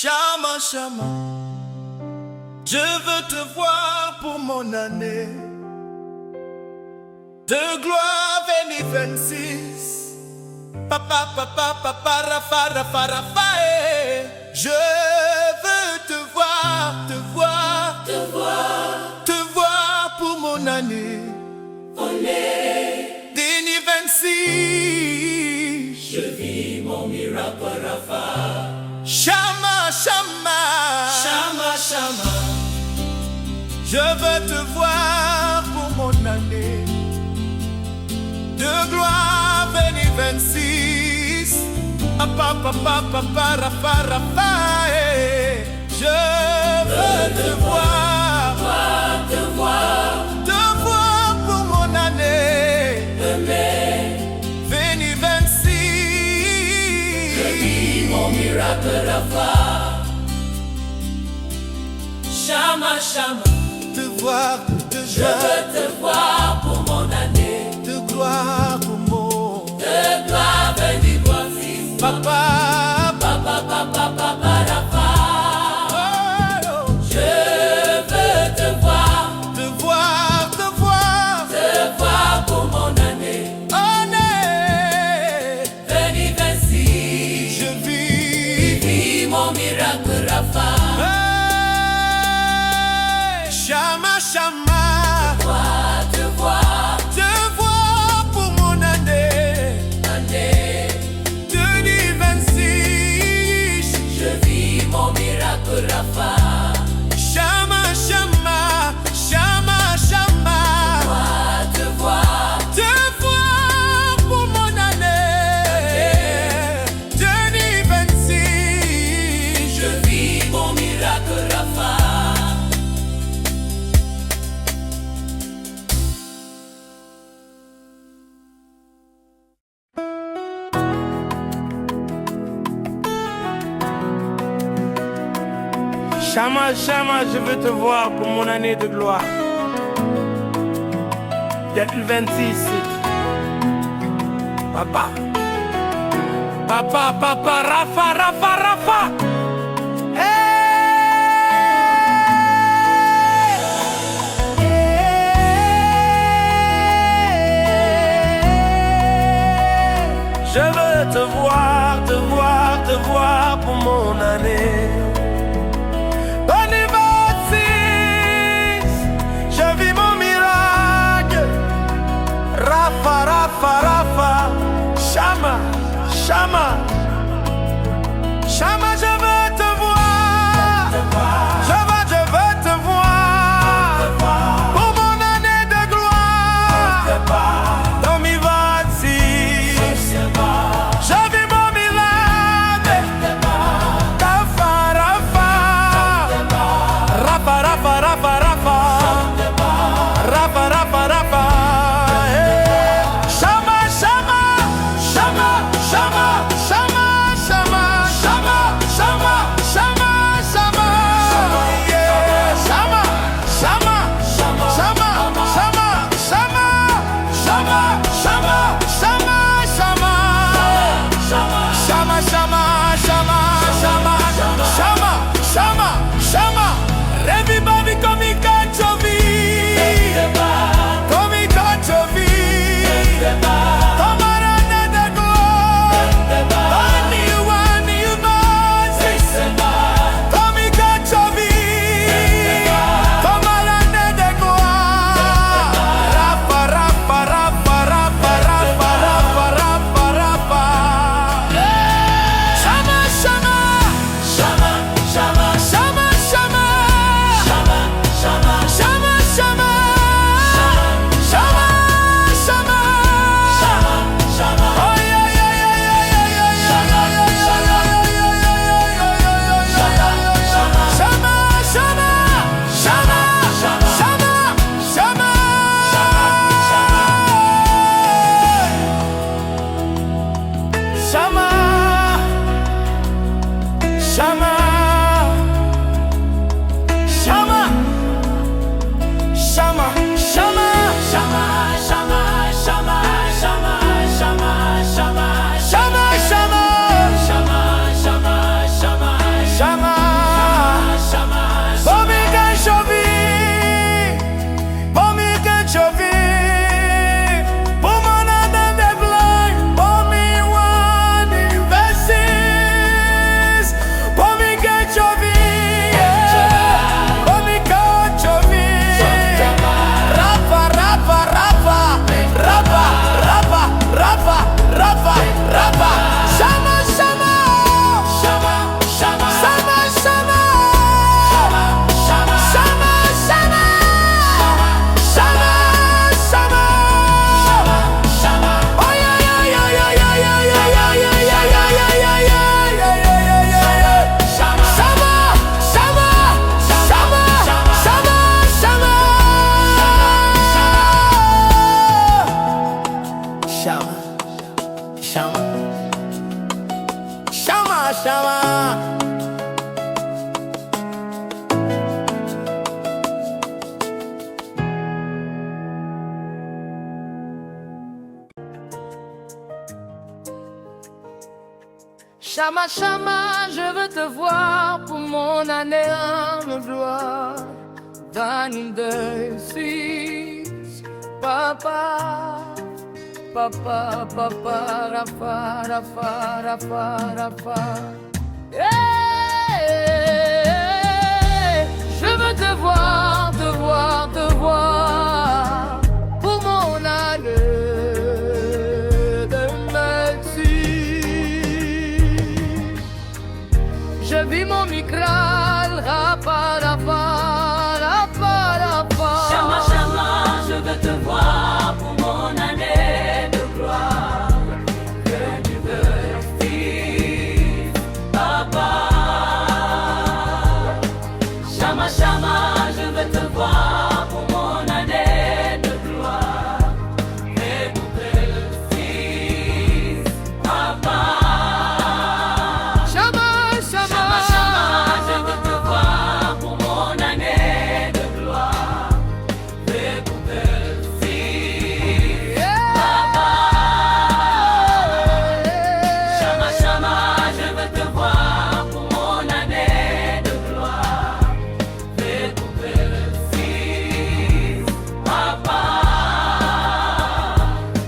Chama, chama, je veux te voir pour mon année de gloire 2026. Papa, papa, papa, rafa, rafa, rafa, je veux te voir, te voir, te voir, te voir pour mon année 2026. Je vis mon miracle, Rafa. Chama, chama, chama, chama, je veux te voir pour mon année de gloire 2026. Papa, papa, papa, rafa, rafa, je veux te voir, Te voir, te voir pour mon année aimer. 2026. Je vis mon miracle, Rafa. Chama, chama, Te voir, te je veux te voir pour mon année de gloire pour mon de gloire 2026. papa, Papa, papa, papa, Rafa. oh, Je veux te voir te voir pour mon année année 2026. je vis. Vis mon miracle, Rafa. Hey, chama, chama, Te voir pour mon année année. 2026. Je vis mon miracle, Rafa. Chama, chama, chama, chama, Te voir pour mon année 2026. je vis mon miracle, Rafa. Chama, chama, je veux te voir pour mon année de gloire 2026. Papa, papa, papa, Rafa, Rafa, Rafa. Je veux te voir, te voir, te voir pour mon année 2026. Je vis mon miracle. Rafa, Rafa, Rafa. Chama, chama, chama, je veux Chama, chama, je veux te voir pour mon année de gloire. 22, 6, papa, papa, papa, rafa, rafa, rafa, rafa. Hey, je veux te voir, te voir, te voir pour mon année de merci. Je vis mon micral, rapa, rapa, rapa, rapa. Chama, chama, je veux te voir pour mon année de gloire. Que tu veux, fils, papa. Chama, chama, je veux te voir pour mon année de gloire. Que tu veux, fils, papa. Chama, chama, Chama, chama, je veux te voir pour mon année de gloire. Fais couper, fils, papa. Chama, chama, je veux te voir pour mon année de gloire. Fais couper, fils, papa.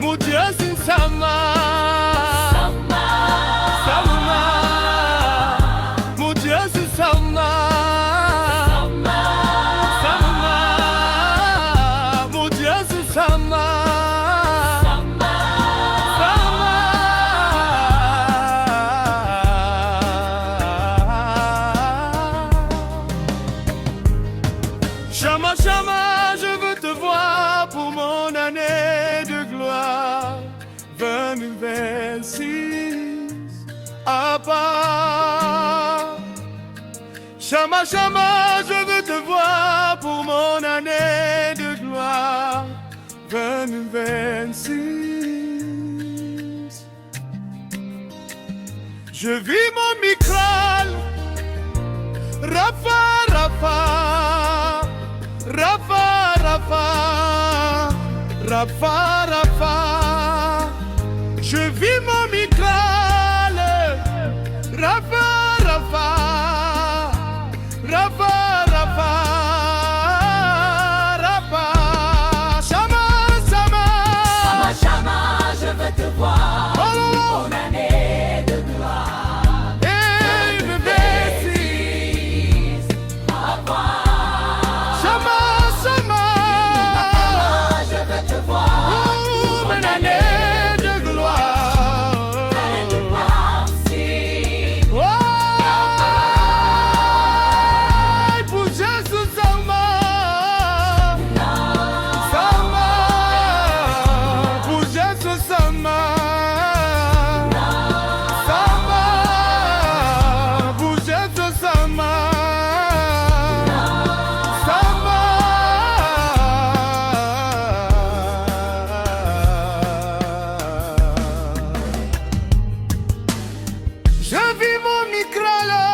Mon Dieu, c'est Sama, Sama, Sama. Mon Dieu, c'est Sama, Sama, Sama. Mon Dieu, c'est Sama, Sama. Sama. Chama, chama, je veux te voir pour mon année de gloire. 2026, à part. Chama, chama, je veux te voir pour mon année de gloire. 2026. Je vis mon micral, Rafa, Rafa, Rafa, Rafa, Rafa, Rafa. Je vis mon micral, Rafa, Rafa, Rafa, Rafa, Rafa. Chama, chama. Chama, chama, je veux te voir Oh là là. pour mon année de gloire. Hey, bébé, Fils, papa. chama, chama. Je veux te voir Oh, mon année de gloire. si Ouais, pour Jésus, Sama, Sama, pour Jésus, Sama, Sama, pour Jésus, Sama, Je vis mon micralo,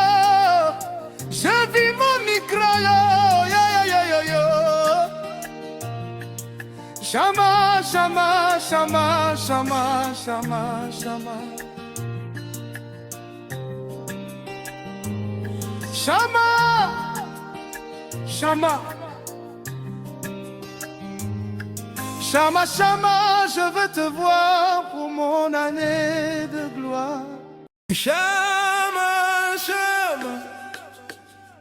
je vis mon micralo, yo yo yo yo yo. Chama, chama, chama, chama, chama, chama. Chama, chama. Chama, chama, je veux te voir pour mon année de gloire. Chama, chama,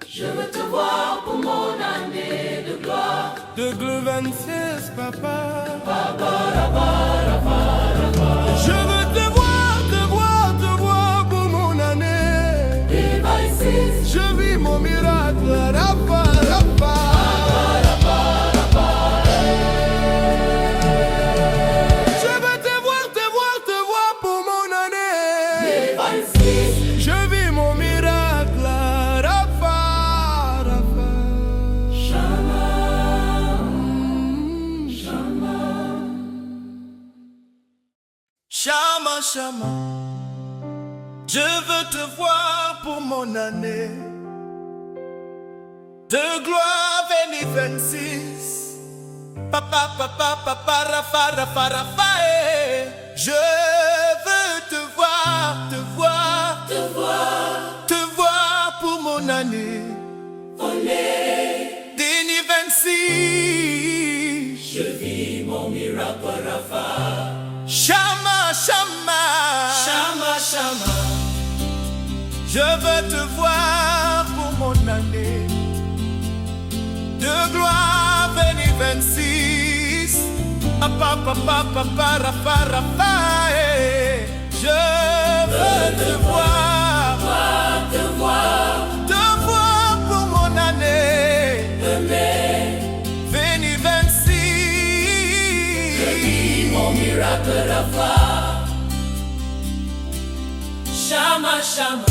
je veux te voir pour mon année de gloire. de glue 26, papa. Je veux te voir, te voir, te voir pour mon année. Devices, Je vis mon miracle, Rafa, Rafa. Je veux te voir, te voir, te voir pour mon année. devices, Je vis mon miracle, Rafa, Rafa. chama, chama. Chama, chama, je veux te voir pour mon année de gloire 2026. Papa, papa, papa, rafa, rafa, rafa, je veux te voir, te voir, te mon année Deni 26. Je vis mon miracle Rafa. Chama, chama, Chama, chama. je veux te voir pour mon année de gloire. Béni 26. Papa, papa, papa, Rafa, Rafa, je veux te voir pour mon année Béni 26. Je vis mon miracle Rafa. Chama, chama.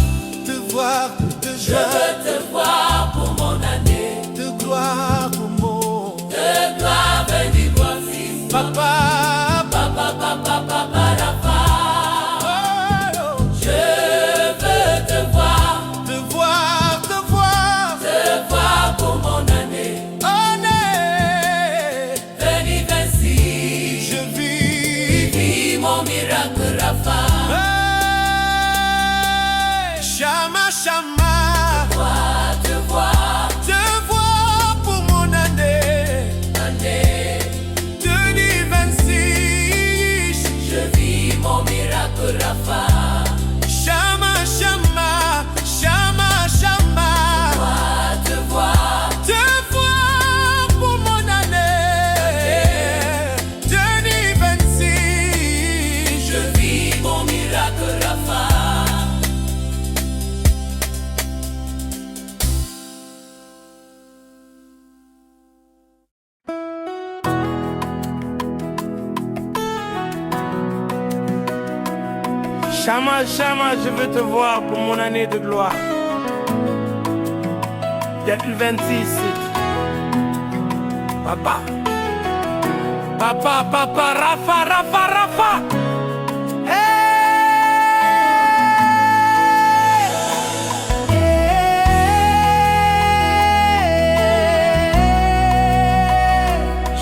Te voir, de Je joie, veux te voir pour mon année de gloire pour mon de gloire. Béni voici papa. papa, papa, papa Rafa. Oh, Je veux te voir pour mon année. Année, Béni 26. je vis. Vis mon miracle Rafa. Hey, chama, chama, Te voir te vois pour mon année année. 2026. Je vis mon miracle Rafa. Chama, chama, chama, chama, Te voir te vois pour mon année 2026. je vis mon miracle Rafa. Chama, chama, je veux te voir pour mon année de gloire. 2026. Papa. Papa, papa, Rafa, Rafa, Rafa.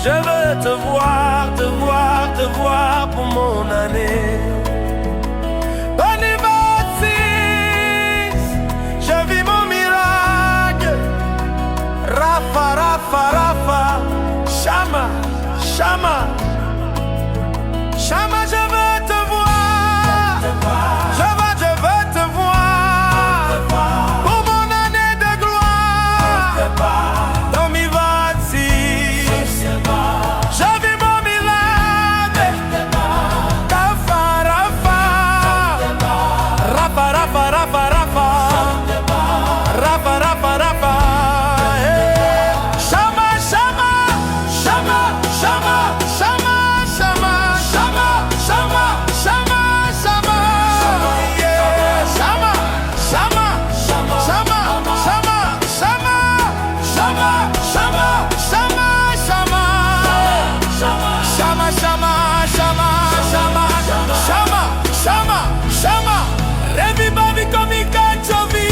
Je veux te voir, te voir, te voir pour mon année. 2026, je vis mon miracle. Rafa, Rafa, Rafa, Chama, Chama, Chama, je veux te voir. Je veux te voir pour mon année de gloire. 2026, je vis mon miracle. Rafa, Rafa, Rafa, Rafa, Rafa, Rafa, Rafa, Rafa, Rafa. Chama, chama, chama, chama, chama, chama, chama, chama, chama, chama. Yeah, chama, chama, chama, chama, chama, chama, chama, chama, chama, chama. Chama, chama, chama, chama, chama, chama, chama. Revi babi komi kachovi,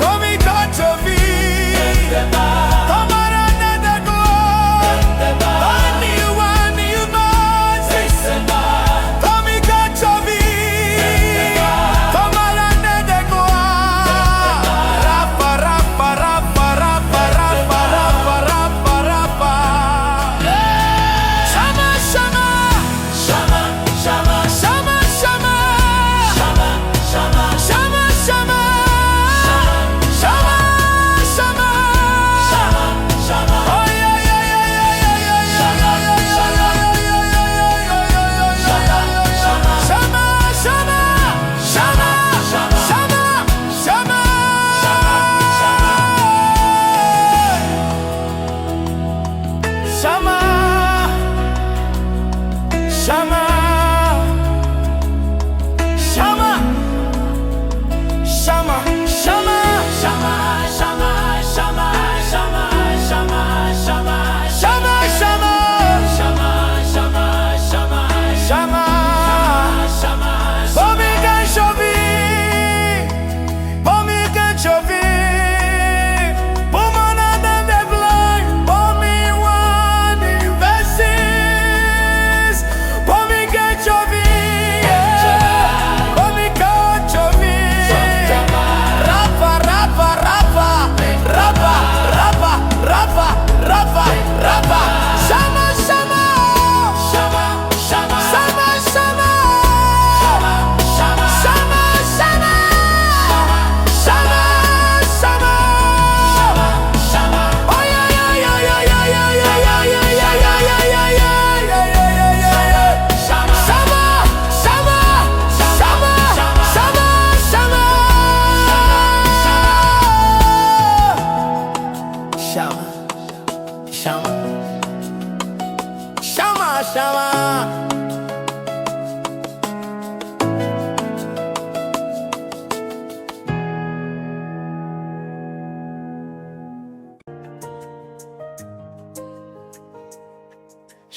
komi kachovi. Kamarana de gloire, ani you mercy. Komi kachovi, kamarana de gloire. Rafa, Rafa, Rafa, Rafa, Rafa, Rafa, Rafa, Rafa. Chama, chama, Chama, chama, chama, chama, chama, chama, chama, chama, chama, chama. chama. Oh yeah, yeah, yeah, yeah, yeah, yeah, yeah, yeah, Chama, chama, chama, chama, chama. Chama, chama, chama, chama, chama, Chama, chama, chama, chama, chama, chama, chama, chama, chama, chama, chama, chama. chama. Pommi que chovi, pommi que chovi, pomona de gloire, pommi one verses, pommi que chovi, pommi que chovi, Rafa,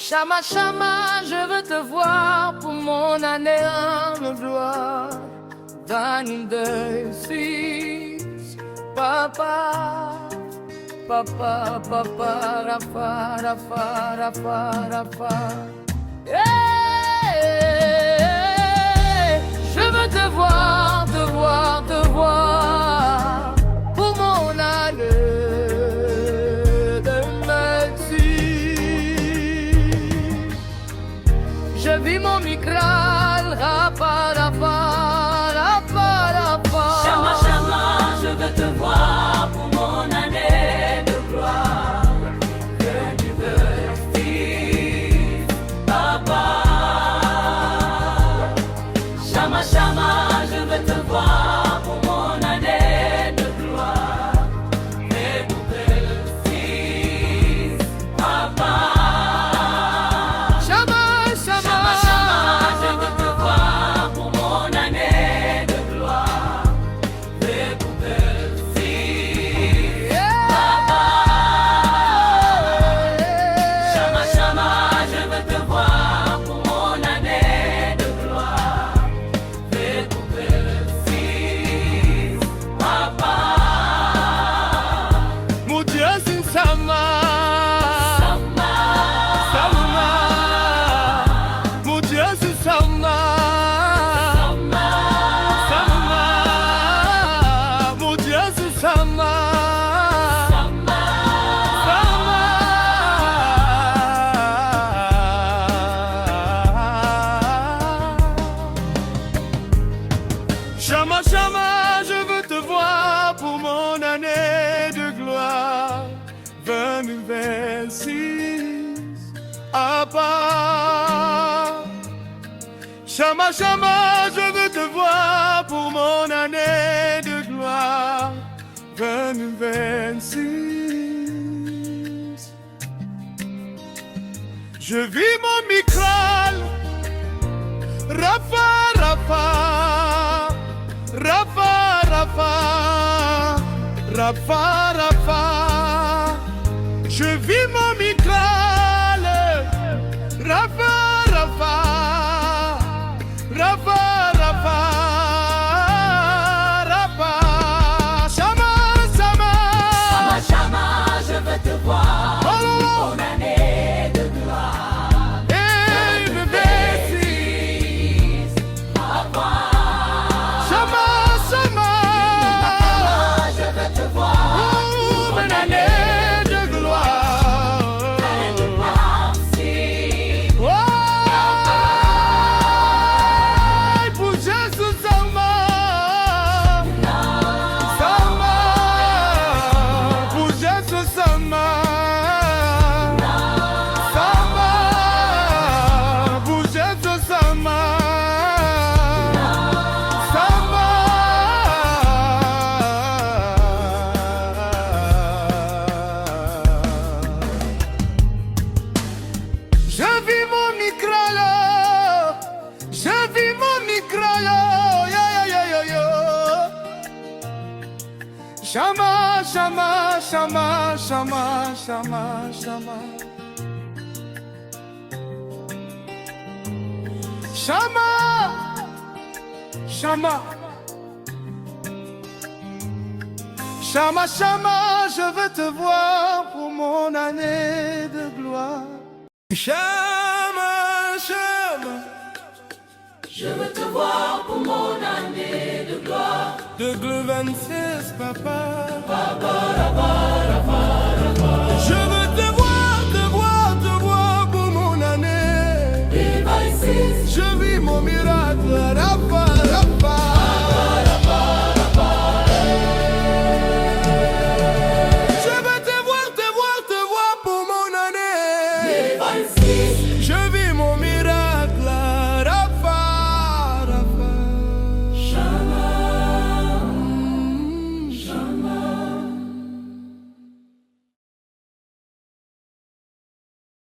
Chama, chama, je veux te voir pour mon année en gloire. 22, papa, papa, papa, rafa, rafa, rafa, rafa. Hey, je veux te voir, te voir, te voir pour mon année de merci. Je vis mon micral, rapa, rapa, rapa, rapa. Chama, chama, je veux te voir pour mon année de gloire. Que tu veux, fils, papa. Chama, chama, je veux te voir pour mon année de gloire. Et pour que fils, papa. Chama, chama, Chama, chama, je veux te voir pour mon année de gloire. Et pour que fils, papa. Chama, chama, je veux te voir pour mon année de gloire. Et pour que fils, papa. Mon Dieu, c'est Sama, Sama, Sama. Mon Dieu, c'est Sama, Sama, Sama. Mon Dieu, c'est Sama, Sama. Sama. Chama, chama, je veux te voir pour mon année de gloire. 2026 à part. Chama, chama, je veux te voir pour mon année de gloire. 2026. Je vis mon micral. Rafa, Rafa, Rafa, Rafa, Rafa, Rafa. Je vis mon micral. Rafa, Rafa, Rafa, Rafa, Rafa. Chama, chama. Chama, chama, je veux te voir Oh, oh, oh. pour mon année de gloire. Hey, bébé. Fils, papa. Chama, chama. Je veux te voir Oh, mon année de gloire. si Ouais, pour Jésus, Sama, Sama, pour Jésus, Sama, Sama, pour Jésus, Sama, Je vis mon micro-là, je vis mon micro-là, yo yo yo yo yo. Chama, chama, chama, chama, chama, chama. Chama, chama. Chama, chama, je veux te voir pour mon année de gloire. Chama, chama, je veux te voir pour mon année de gloire. de glue 26, papa. Je veux te voir pour mon année. Viva ici, Je vis mon miracle, Rafa,